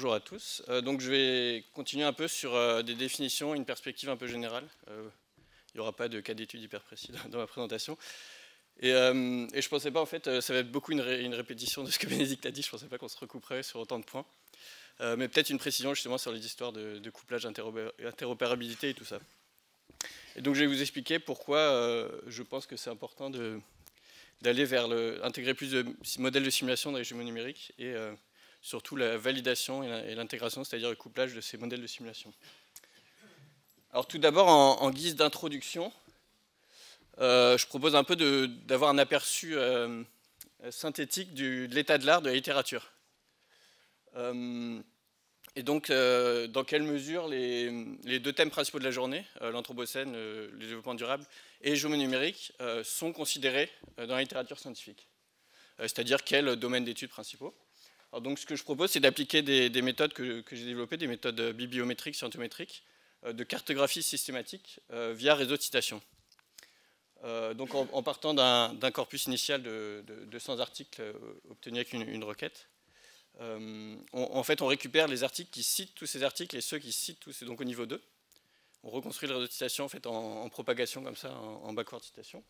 Bonjour à tous. Donc je vais continuer un peu sur des définitions, une perspective un peu générale. Il n'y aura pas de cas d'étude hyper précis dans ma présentation. Et je ne pensais pas, en fait, ça va être beaucoup une répétition de ce que Bénédicte a dit. Je ne pensais pas qu'on se recouperait sur autant de points. Mais peut-être une précision justement sur les histoires de couplage, interopérabilité et tout ça. Et donc je vais vous expliquer pourquoi je pense que c'est important d'aller vers intégrer plus de modèles de simulation dans les jumeaux numériques et surtout la validation et l'intégration, c'est-à-dire le couplage de ces modèles de simulation. Alors tout d'abord, en guise d'introduction, je propose un peu d'avoir un aperçu synthétique de l'état de l'art de la littérature. Et donc, dans quelle mesure les deux thèmes principaux de la journée, l'anthropocène, le développement durable et les jumeaux numériques, sont considérés dans la littérature scientifique. C'est-à-dire quels domaines d'études principaux. Alors donc, ce que je propose, c'est d'appliquer des méthodes que j'ai développées, des méthodes bibliométriques, scientométriques, de cartographie systématique via réseau de citations. Donc en partant d'un corpus initial de 200 articles obtenus avec une requête. En fait, on récupère les articles qui citent tous ces articles et ceux qui citent tous ces, donc au niveau 2. On reconstruit le réseau de citation en fait, en propagation comme ça, en backward citation.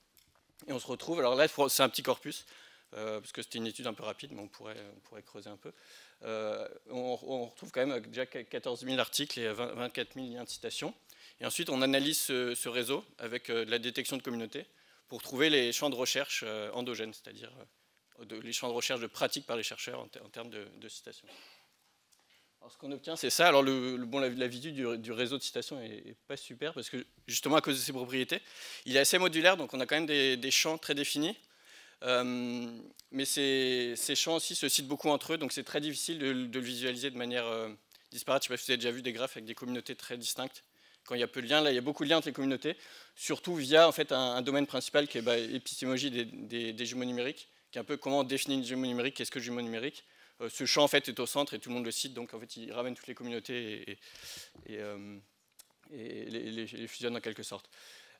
Et on se retrouve, alors là, c'est un petit corpus, parce que c'était une étude un peu rapide, mais on pourrait creuser un peu. On retrouve quand même déjà 14 000 articles et 24 000 liens de citation. Et ensuite, on analyse ce réseau avec de la détection de communautés pour trouver les champs de recherche endogènes, c'est-à-dire les champs de recherche de pratique par les chercheurs en termes de citation. Alors, ce qu'on obtient, c'est ça. Alors, la visu du réseau de citation n'est pas super parce que, justement, à cause de ses propriétés, il est assez modulaire, donc on a quand même des champs très définis. Mais ces champs aussi se citent beaucoup entre eux, donc c'est très difficile de le visualiser de manière disparate. Je ne sais pas si vous avez déjà vu des graphes avec des communautés très distinctes. Quand il y a peu de liens, là il y a beaucoup de liens entre les communautés, surtout via en fait, un domaine principal qui est l'épistémologie des jumeaux numériques, qui est un peu comment on définit une jumeau numérique, qu'est-ce que le jumeau numérique. Ce champ en fait est au centre et tout le monde le cite, donc en fait il ramène toutes les communautés et les fusionne en quelque sorte.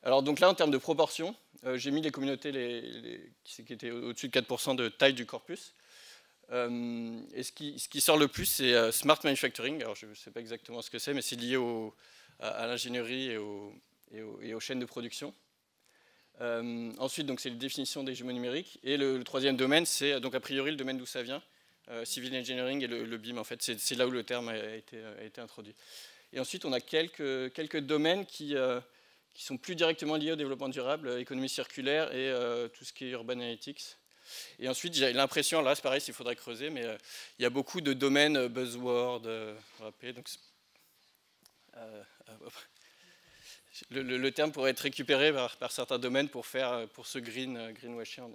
Alors donc là, en termes de proportion, j'ai mis les communautés qui étaient au-dessus de 4% de taille du corpus. Et ce qui sort le plus, c'est Smart Manufacturing. Alors je ne sais pas exactement ce que c'est, mais c'est lié à l'ingénierie et aux chaînes de production. Ensuite, donc c'est la définition des jumeaux numériques. Et le troisième domaine, c'est donc a priori le domaine d'où ça vient, Civil Engineering et le BIM. En fait, c'est là où le terme a été introduit. Et ensuite, on a quelques domaines qui sont plus directement liés au développement durable, économie circulaire et tout ce qui est urban analytics. Et ensuite, j'ai l'impression, là c'est pareil, il faudrait creuser, mais il y a beaucoup de domaines buzzword, donc le terme pourrait être récupéré par certains domaines pour ce greenwashing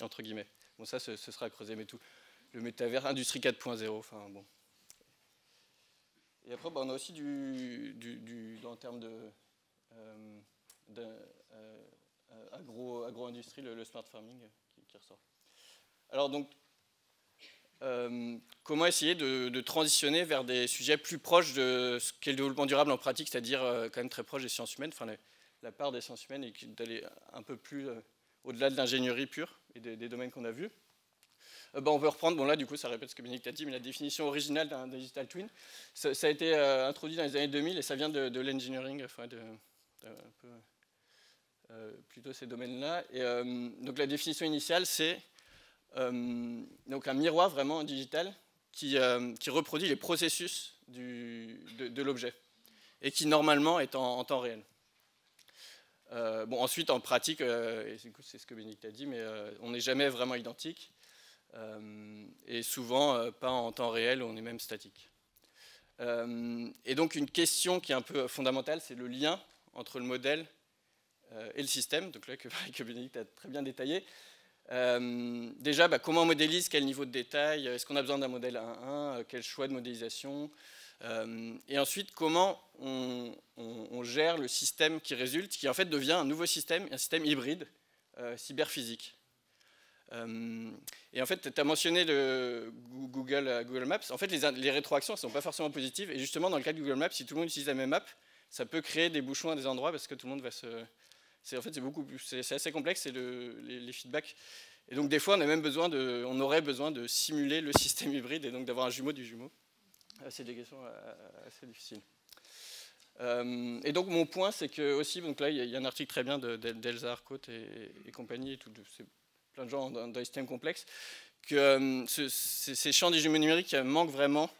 entre guillemets. Bon, ça, ce sera à creuser, mais tout. Le métavers, industrie 4.0, enfin bon. Et après, on a aussi en termes agro-industrie, le smart farming qui ressort. Alors donc, comment essayer de transitionner vers des sujets plus proches de ce qu'est le développement durable en pratique, c'est-à-dire quand même très proche des sciences humaines, enfin la part des sciences humaines et d'aller un peu plus au-delà de l'ingénierie pure et des domaines qu'on a vus. On peut reprendre, bon là du coup ça répète ce que Bénédicte a dit, mais la définition originale d'un digital twin, ça a été introduit dans les années 2000 et ça vient de l'engineering, enfin un peu plutôt ces domaines-là. Et donc la définition initiale, c'est donc un miroir vraiment digital qui reproduit les processus de l'objet et qui normalement est en temps réel. Ensuite en pratique, c'est ce que Bénédicte a dit, mais on n'est jamais vraiment identique. Et souvent pas en temps réel, on est même statique. Et donc une question qui est un peu fondamentale, c'est le lien entre le modèle et le système, donc là que Bénédicte a très bien détaillé. Déjà, comment on modélise, quel niveau de détail, est-ce qu'on a besoin d'un modèle 1-1, quel choix de modélisation, et ensuite comment on gère le système qui résulte, qui en fait devient un nouveau système, un système hybride, cyberphysique. Et en fait, tu as mentionné Google Maps. En fait, les rétroactions ne sont pas forcément positives. Et justement, dans le cas de Google Maps, si tout le monde utilise la même map, ça peut créer des bouchons à des endroits parce que tout le monde va se... En fait, c'est assez complexe, c'est les feedbacks. Et donc, des fois, on aurait besoin de simuler le système hybride et donc d'avoir un jumeau du jumeau. c'est des questions assez difficiles. Et donc mon point, c'est que aussi, donc là, il y a un article très bien d'Elsa Arcote et compagnie, et plein de gens dans les systèmes complexes, que ces champs d'hégémonie numérique manquent vraiment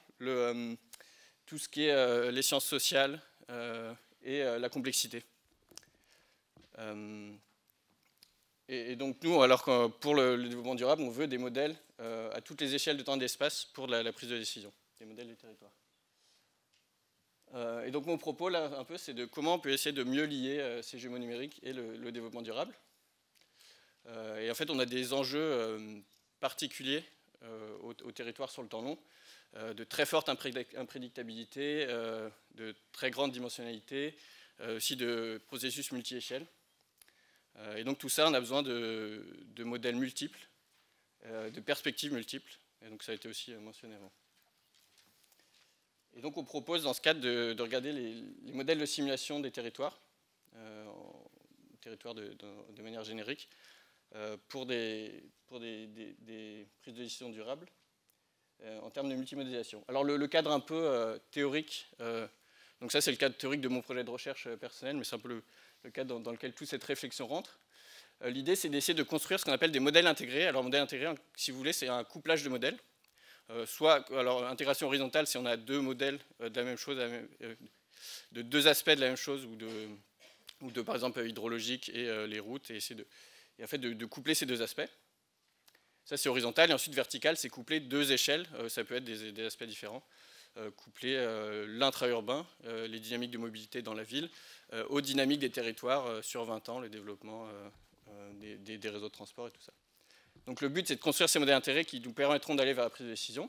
tout ce qui est les sciences sociales et la complexité. Et donc nous, alors que pour le développement durable, on veut des modèles à toutes les échelles de temps et d'espace pour la prise de décision, des modèles des territoires. Et donc mon propos là, un peu, c'est de comment on peut essayer de mieux lier ces jumeaux numériques et le développement durable. Et en fait, on a des enjeux particuliers au territoire sur le temps long, de très forte imprédictabilité, de très grande dimensionnalité, aussi de processus multi-échelles. Et donc tout ça, on a besoin de modèles multiples, de perspectives multiples, et donc ça a été aussi mentionné avant. Et donc on propose dans ce cadre de regarder les modèles de simulation des territoires, de manière générique, pour des prises de décision durables, en termes de multimodélisation. Alors le cadre un peu théorique, donc ça c'est le cadre théorique de mon projet de recherche personnel, mais c'est un peu le cadre dans lequel toute cette réflexion rentre. L'idée c'est d'essayer de construire ce qu'on appelle des modèles intégrés. Alors modèle intégré, si vous voulez, c'est un couplage de modèles. Alors intégration horizontale, si on a deux modèles de la même chose, de deux aspects de la même chose, ou de par exemple hydrologique et les routes, et essayer en fait de coupler ces deux aspects. Ça c'est horizontal, et ensuite vertical, c'est coupler deux échelles, ça peut être des aspects différents, coupler l'intra-urbain, les dynamiques de mobilité dans la ville, aux dynamiques des territoires sur 20 ans, le développement des réseaux de transport et tout ça. Donc le but, c'est de construire ces modèles intégrés qui nous permettront d'aller vers la prise de décision.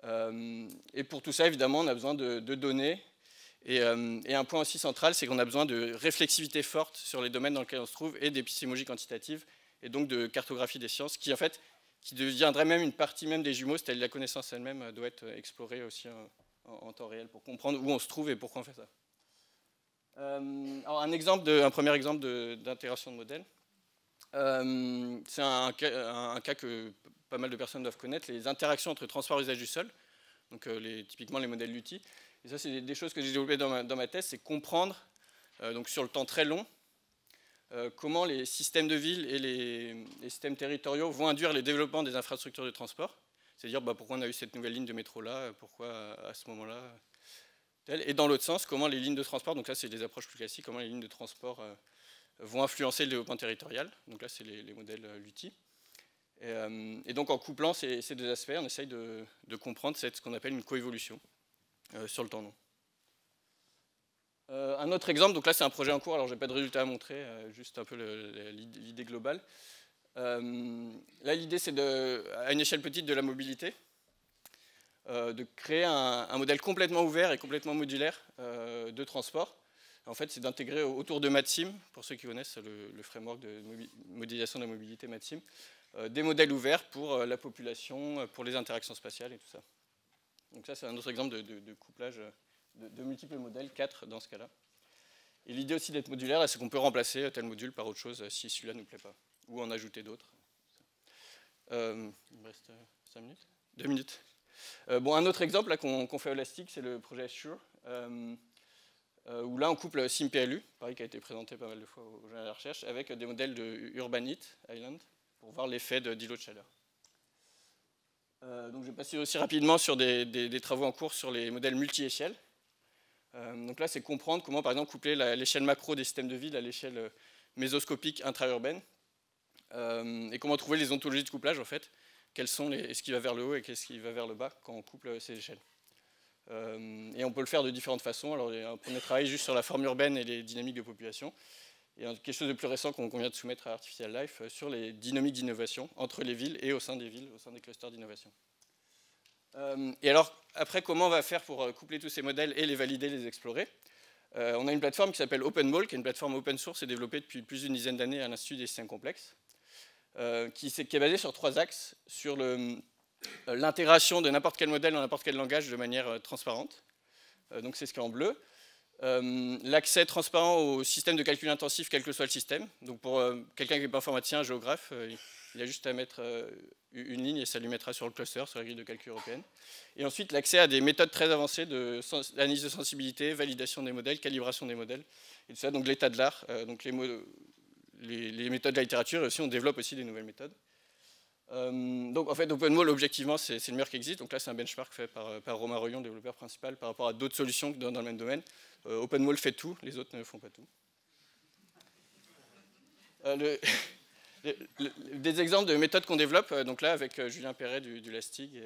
Et pour tout ça, évidemment, on a besoin de données. Et un point aussi central, c'est qu'on a besoin de réflexivité forte sur les domaines dans lesquels on se trouve et d'épistémologie quantitative, et donc de cartographie des sciences, qui deviendrait même une partie même des jumeaux, c'est-à-dire la connaissance elle-même doit être explorée aussi en temps réel pour comprendre où on se trouve et pourquoi on fait ça. Alors un premier exemple d'intégration de modèles. C'est un cas que pas mal de personnes doivent connaître, les interactions entre transport et usage du sol, donc typiquement les modèles LUTI. Et ça, c'est des choses que j'ai développées dans ma thèse, c'est comprendre, donc sur le temps très long, comment les systèmes de ville et les systèmes territoriaux vont induire le développement des infrastructures de transport. C'est-à-dire pourquoi on a eu cette nouvelle ligne de métro là, pourquoi à ce moment-là. Et dans l'autre sens, comment les lignes de transport, donc là c'est des approches plus classiques, comment les lignes de transport vont influencer le développement territorial. Donc là, c'est les modèles LUTI. Et donc, en couplant ces deux aspects, on essaye de comprendre ce qu'on appelle une coévolution sur le temps long. Un autre exemple, donc là, c'est un projet en cours, alors je n'ai pas de résultat à montrer, juste un peu l'idée globale. Là, l'idée, c'est à une échelle petite de la mobilité, de créer un modèle complètement ouvert et complètement modulaire de transport. En fait, c'est d'intégrer autour de MATSIM, pour ceux qui connaissent le framework de modélisation de la mobilité MATSIM, des modèles ouverts pour la population, pour les interactions spatiales et tout ça. Donc ça, c'est un autre exemple de couplage de multiples modèles, 4 dans ce cas-là. Et l'idée aussi d'être modulaire, c'est qu'on peut remplacer tel module par autre chose si celui-là ne nous plaît pas, ou en ajouter d'autres. Il me reste 5 minutes 2 minutes. Un autre exemple qu'on fait au Elastic, c'est le projet Assure. Où là on couple SimPLU, pareil qui a été présenté pas mal de fois au journal de la recherche, avec des modèles de Urbanite Island pour voir l'effet d'îlot de chaleur. Donc je vais passer aussi rapidement sur des travaux en cours sur les modèles multi-échelles. Donc là c'est comprendre comment par exemple coupler l'échelle macro des systèmes de ville à l'échelle mésoscopique intra-urbaine, et comment trouver les ontologies de couplage en fait, quels sont ce qui va vers le haut et qu'est-ce qui va vers le bas quand on couple ces échelles. Et on peut le faire de différentes façons. Alors, il y a un premier travail juste sur la forme urbaine et les dynamiques de population. Et quelque chose de plus récent qu'on vient de soumettre à Artificial Life sur les dynamiques d'innovation entre les villes et au sein des villes, au sein des clusters d'innovation. Et alors, après, comment on va faire pour coupler tous ces modèles et les valider, les explorer? On a une plateforme qui s'appelle OpenBall, qui est une plateforme open source et développée depuis plus d'une dizaine d'années à l'Institut des systèmes complexes, qui est basée sur 3 axes, sur l'intégration de n'importe quel modèle dans n'importe quel langage de manière transparente. Donc c'est ce qui est en bleu. L'accès transparent au système de calcul intensif, quel que soit le système. Donc pour quelqu'un qui n'est pas informaticien, géographe, Il a juste à mettre une ligne et ça lui mettra sur le cluster, sur la grille de calcul européenne. Et ensuite, l'accès à des méthodes très avancées d'analyse de sensibilité, validation des modèles, calibration des modèles, et tout ça, donc l'état de l'art, donc les méthodes de la littérature, et aussi on développe aussi des nouvelles méthodes. Donc en fait, OpenMOL, objectivement, c'est le meilleur qui existe. Donc là, c'est un benchmark fait par Romain Reuillon, développeur principal, par rapport à d'autres solutions dans le même domaine. OpenMOL fait tout, les autres ne font pas tout. Des exemples de méthodes qu'on développe, donc là, avec Julien Perret du LASTIG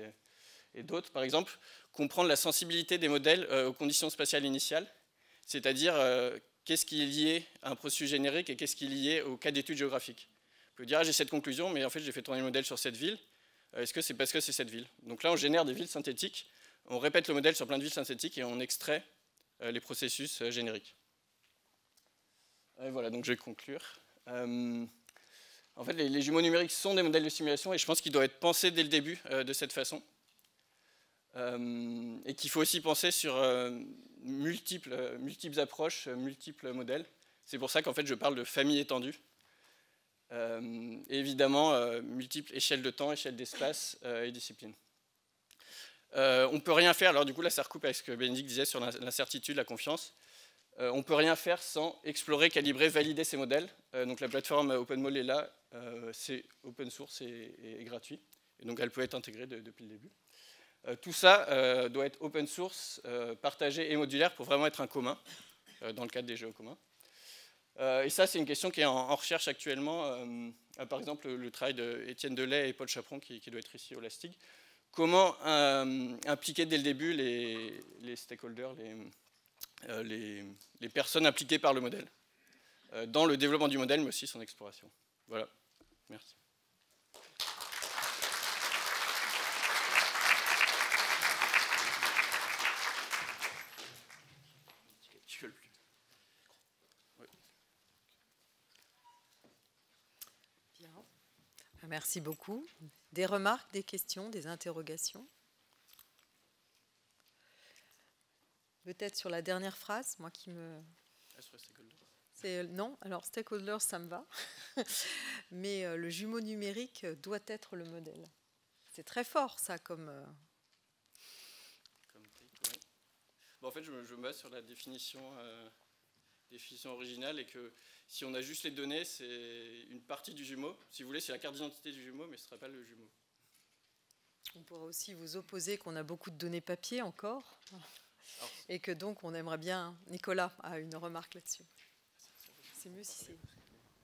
et d'autres, par exemple, comprendre la sensibilité des modèles aux conditions spatiales initiales, c'est-à-dire qu'est-ce qui est lié à un processus générique et qu'est-ce qui est lié au cas d'étude géographique. On peut dire, ah, j'ai cette conclusion, mais en fait, j'ai fait tourner le modèle sur cette ville. Est-ce que c'est parce que c'est cette ville? Donc là, on génère des villes synthétiques, on répète le modèle sur plein de villes synthétiques et on extrait les processus génériques. Et voilà, donc je vais conclure. En fait, les jumeaux numériques sont des modèles de simulation et je pense qu'ils doivent être pensés dès le début de cette façon. Et qu'il faut aussi penser sur multiples approches, multiples modèles. C'est pour ça qu'en fait, je parle de famille étendue. Et évidemment, multiples échelles de temps, échelles d'espace et disciplines. On ne peut rien faire, alors du coup là ça recoupe avec ce que Bénédicte disait sur l'incertitude, la confiance. On ne peut rien faire sans explorer, calibrer, valider ces modèles. Donc la plateforme OpenMOL est là, c'est open source et gratuit. Et donc elle peut être intégrée depuis le début. Tout ça doit être open source, partagé et modulaire pour vraiment être un commun, dans le cadre des jeux communs. Et ça, c'est une question qui est en recherche actuellement. Par exemple, le travail d'Étienne Delay et Paul Chaperon, qui doit être ici au LASTIG. Comment impliquer dès le début les stakeholders, les personnes impliquées par le modèle, dans le développement du modèle, mais aussi son exploration. Voilà, merci. Merci beaucoup. Des remarques, des questions, des interrogations? Peut-être sur la dernière phrase, moi qui me... Non, alors stakeholders, ça me va. Mais le jumeau numérique doit être le modèle. C'est très fort, ça, comme... Ouais. Bon, en fait, je me base sur la définition originale et que si on a juste les données, c'est une partie du jumeau. Si vous voulez, c'est la carte d'identité du jumeau, mais ce ne sera pas le jumeau. On pourra aussi vous opposer qu'on a beaucoup de données papier encore. Alors, et que donc on aimerait bien... Nicolas a une remarque là-dessus. C'est mieux si c'est...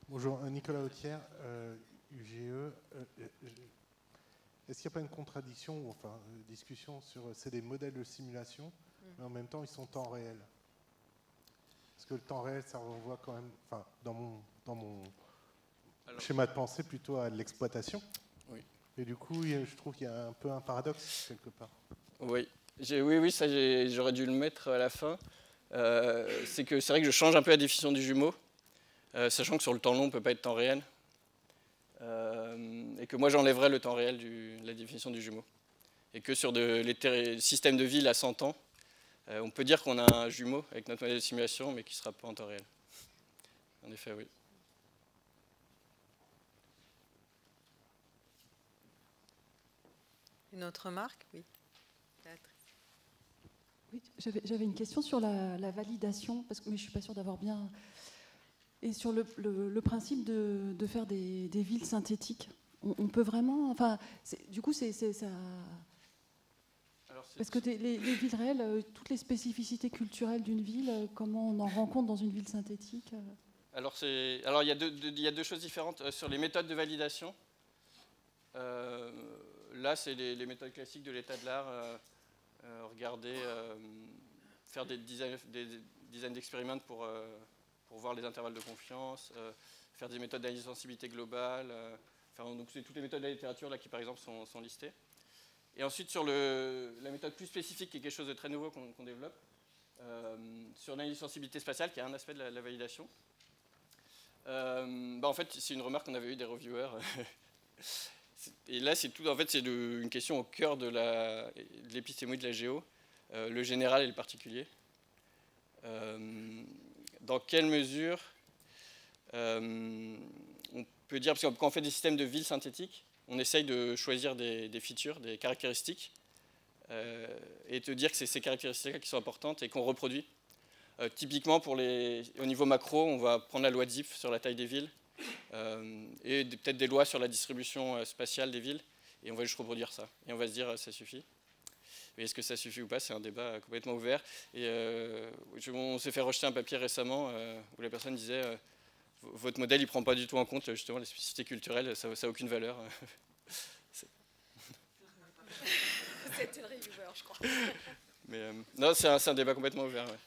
Bonjour, Nicolas Autière, UGE. Est-ce qu'il n'y a pas une contradiction, ou enfin, discussion sur... C'est des modèles de simulation, mais en même temps, ils sont en temps réel. Parce que le temps réel, ça renvoie quand même, enfin, dans mon schéma de pensée, plutôt à l'exploitation. Oui. Et du coup, je trouve qu'il y a un peu un paradoxe, quelque part. Oui, oui, ça, j'aurais dû le mettre à la fin. C'est vrai que je change un peu la définition du jumeau, sachant que sur le temps long, on ne peut pas être temps réel. Et que moi, j'enlèverais le temps réel de la définition du jumeau. Et que sur les systèmes de ville à 100 ans, on peut dire qu'on a un jumeau avec notre modèle de simulation, mais qui ne sera pas en temps réel. En effet, oui. Une autre remarque? Oui. Oui, j'avais une question sur la validation, mais je ne suis pas sûre d'avoir bien... Et sur le principe de faire des villes synthétiques. On peut vraiment... Enfin, du coup, c'est ça... Parce que les villes réelles, toutes les spécificités culturelles d'une ville, comment on en rencontre dans une ville synthétique? Alors, il y a deux choses différentes. Sur les méthodes de validation, là, c'est les méthodes classiques de l'état de l'art. Faire des dizaines d'expériments pour voir les intervalles de confiance, faire des méthodes d'analyse de sensibilité globale. Donc, c'est toutes les méthodes de la littérature là, qui, par exemple, sont listées. Et ensuite, sur la méthode plus spécifique, qui est quelque chose de très nouveau qu'on développe, sur l'analyse de sensibilité spatiale, qui est un aspect de la validation. En fait, c'est une remarque qu'on avait eue des reviewers. Et là, c'est une question au cœur de l'épistémologie de la géo, le général et le particulier. Dans quelle mesure on peut dire, parce que quand on fait des systèmes de villes synthétiques, on essaye de choisir des features, des caractéristiques, et te dire que c'est ces caractéristiques qui sont importantes et qu'on reproduit. Typiquement, au niveau macro, on va prendre la loi de Zipf sur la taille des villes, et peut-être des lois sur la distribution spatiale des villes, et on va juste reproduire ça. Et on va se dire, ça suffit. Mais est-ce que ça suffit ou pas? C'est un débat complètement ouvert. Et on s'est fait rejeter un papier récemment où la personne disait votre modèle, il ne prend pas du tout en compte justement les spécificités culturelles, ça n'a aucune valeur. C'était le reviewer, je crois. Mais non, c'est un débat complètement ouvert. Ouais.